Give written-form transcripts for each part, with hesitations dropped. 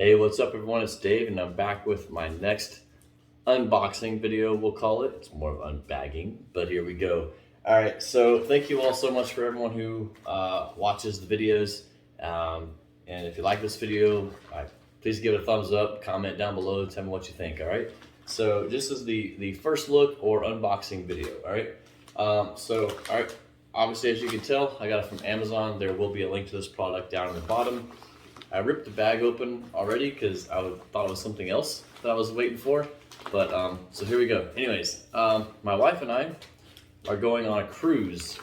Hey, what's up everyone? It's Dave and I'm back with my next unboxing video, we'll call it. It's more of unbagging, but here we go. All right, so thank you all so much for everyone who watches the videos. And if you like this video, please give it a thumbs up, comment down below, tell me what you think, all right? So this is the first look or unboxing video, all right? All right, obviously as you can tell, I got it from Amazon. There will be a link to this product down in the bottom. I ripped the bag open already because I thought it was something else that I was waiting for. But so here we go. Anyways, my wife and I are going on a cruise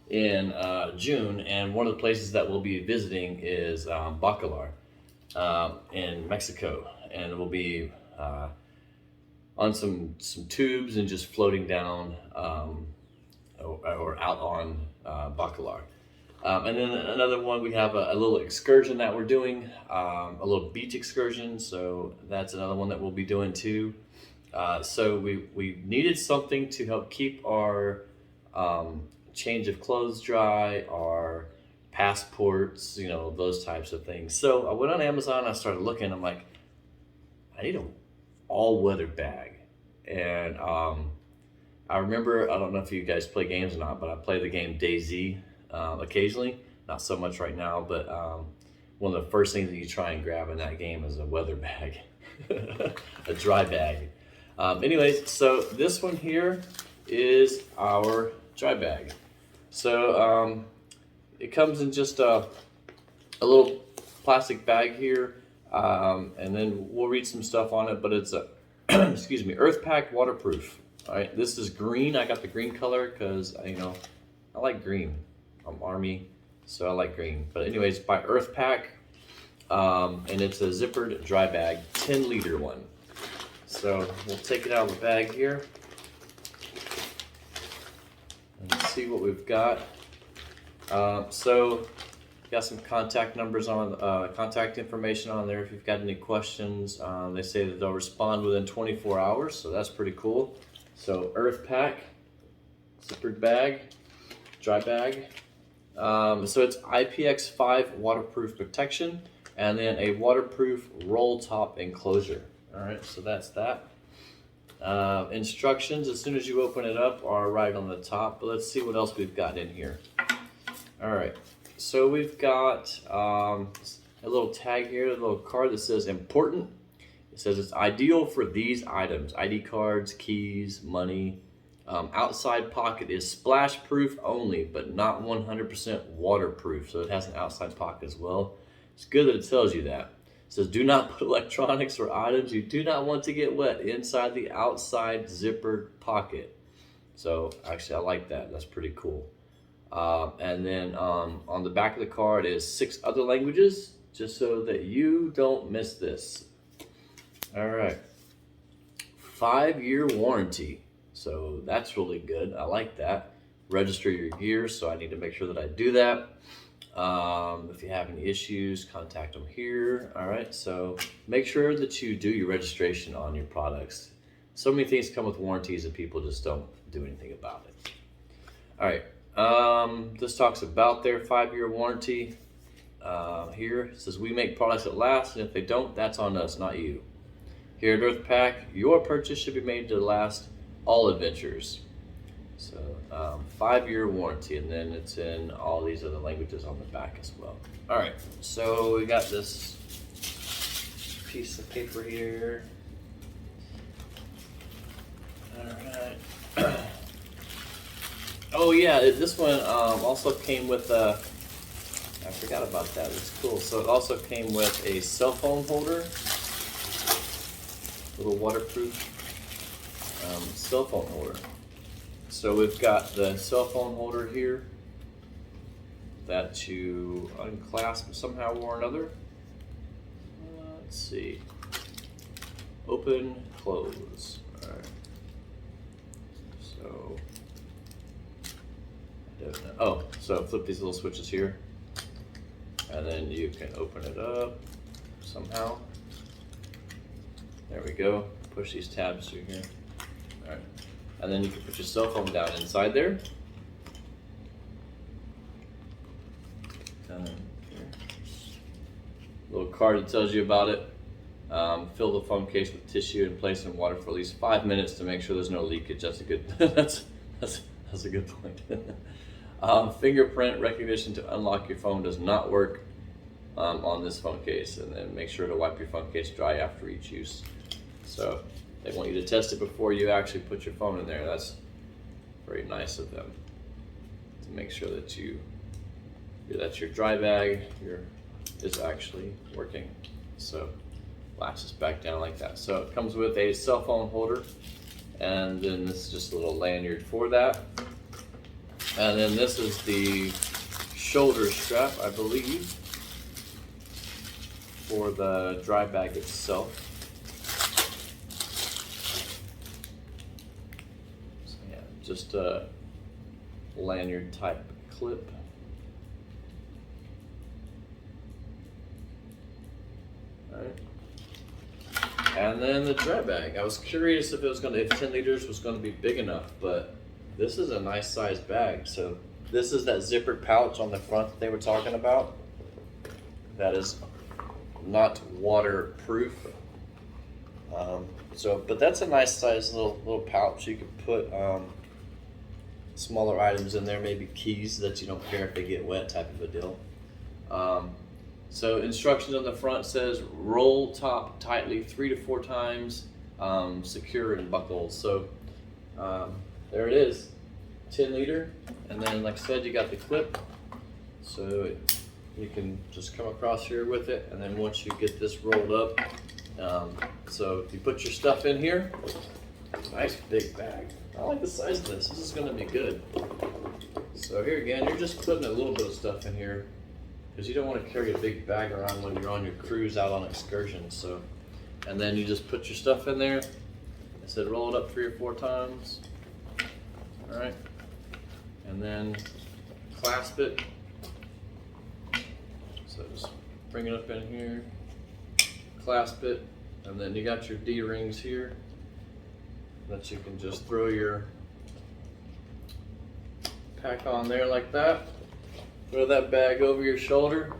in June, and one of the places that we'll be visiting is Bacalar in Mexico, and we'll be on some tubes and just floating down or out on Bacalar. And then another one, we have a little excursion that we're doing, a little beach excursion. So that's another one that we'll be doing too. So we needed something to help keep our change of clothes dry, our passports, you know, those types of things. So I went on Amazon, I started looking, I'm like, I need an all-weather bag. And I remember, I don't know if you guys play games or not, but I play the game DayZ. Occasionally, not so much right now, but one of the first things that you try and grab in that game is a weather bag, a dry bag. Anyways, so this one here is our dry bag. So it comes in just a little plastic bag here, and then we'll read some stuff on it, but it's a, excuse me, Earth Pack waterproof. All right, this is green. I got the green color because, you know, I like green. I'm Army, so I like green. But anyways, by Earth Pack, and it's a zippered dry bag, 10-liter one. So we'll take it out of the bag here and see what we've got. So got some contact numbers on, contact information on there if you've got any questions. They say that they'll respond within 24 hours, so that's pretty cool. So Earth Pack, zippered bag, dry bag. So it's IPX5 waterproof protection, and then a waterproof roll top enclosure. All right, so that's that. Instructions, as soon as you open it up, are right on the top, but let's see what else we've got in here. All right, so we've got a little tag here, a little card that says important. It says it's ideal for these items: ID cards, keys, money. Outside pocket is splash proof only, but not 100% waterproof. So it has an outside pocket as well. It's good that it tells you that. It says do not put electronics or items you do not want to get wet inside the outside zippered pocket. So actually I like that. That's pretty cool. And then on the back of the card is 6 other languages, just so that you don't miss this. All right. 5-year warranty. So that's really good. I like that. Register your gear, so I need to make sure that I do that. If you have any issues, contact them here. All right, so make sure that you do your registration on your products. So many things come with warranties and people just don't do anything about it. All right, this talks about their 5-year warranty. Here it says we make products that last, and if they don't, that's on us, not you. Here at Earth Pack, your purchase should be made to last all adventures. So 5-year warranty, and then it's in all these other languages on the back as well. All right, so we got this piece of paper here. All right. Oh yeah, this one also came with a, I forgot about that, it's cool. So it also came with a cell phone holder, little waterproof cell phone holder. So we've got the cell phone holder here that you unclasp somehow or another. Let's see. Open, close. All right. So, I don't know. Oh, so flip these little switches here, and then you can open it up somehow. There we go. Push these tabs through here. All right. And then you can put your cell phone down inside there. Down here. little card that tells you about it. Fill the phone case with tissue and place in water for at least 5 minutes to make sure there's no leakage. That's a good. that's a good point. Fingerprint recognition to unlock your phone does not work on this phone case, and then make sure to wipe your phone case dry after each use. So they want you to test it before you actually put your phone in there. That's very nice of them to make sure that your dry bag is actually working. So latches back down like that. So it comes with a cell phone holder, and then this is just a little lanyard for that. And then this is the shoulder strap, I believe, for the dry bag itself. So yeah, just a lanyard type clip. Alright. And then the dry bag. I was curious if 10 liters was going to be big enough, but this is a nice sized bag. So this is that zippered pouch on the front that they were talking about. That is not waterproof. But that's a nice sized little pouch. You could put smaller items in there, maybe keys that you don't care if they get wet, type of a deal. So instructions on the front says roll top tightly 3 to 4 times, secure and buckle. So there it is, 10 liter. And then like I said, you got the clip. So you can just come across here with it. And then once you get this rolled up, so if you put your stuff in here, nice big bag. I like the size of this. This is gonna be good. So here again, you're just putting a little bit of stuff in here, because you don't want to carry a big bag around when you're on your cruise out on excursions. So, and then you just put your stuff in there. I said roll it up 3 or 4 times. All right, and then clasp it. So just bring it up in here, clasp it, and then you got your D-rings here that you can just throw your pack on there like that. Throw that bag over your shoulder,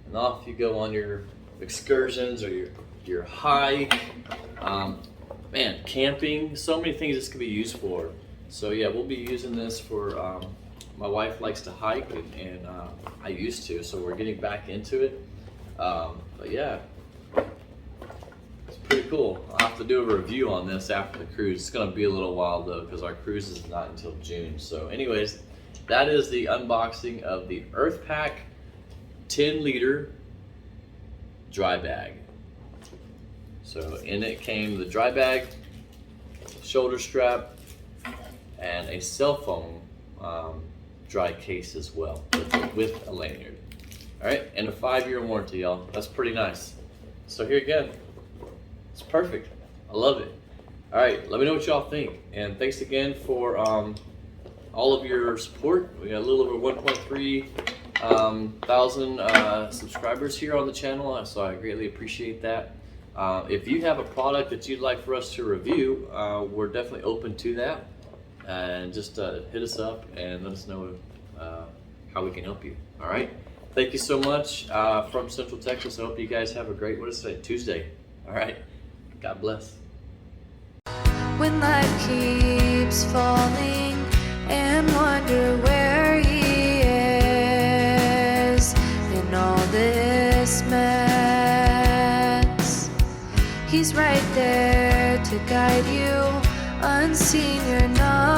and off you go on your excursions or your hike. Man, camping, so many things this could be used for. So yeah, we'll be using this for, my wife likes to hike, and I used to, so we're getting back into it. But yeah, it's pretty cool. I'll have to do a review on this after the cruise. It's gonna be a little while though, because our cruise is not until June. So anyways, that is the unboxing of the EarthPack 10 liter dry bag. So in it came the dry bag, shoulder strap, and a cell phone dry case as well, with a lanyard. All right, and a 5-year warranty, y'all. That's pretty nice. So here again, it's perfect. I love it. All right, let me know what y'all think. And thanks again for all of your support. We got a little over 1.3 thousand subscribers here on the channel, so I greatly appreciate that. If you have a product that you'd like for us to review, we're definitely open to that. And just hit us up and let us know how we can help you. All right. Thank you so much from Central Texas. I hope you guys have a great, what is today? Tuesday. All right. God bless. When life keeps falling and wonder where he is in all this mess, he's right there to guide you. Unseen, you're not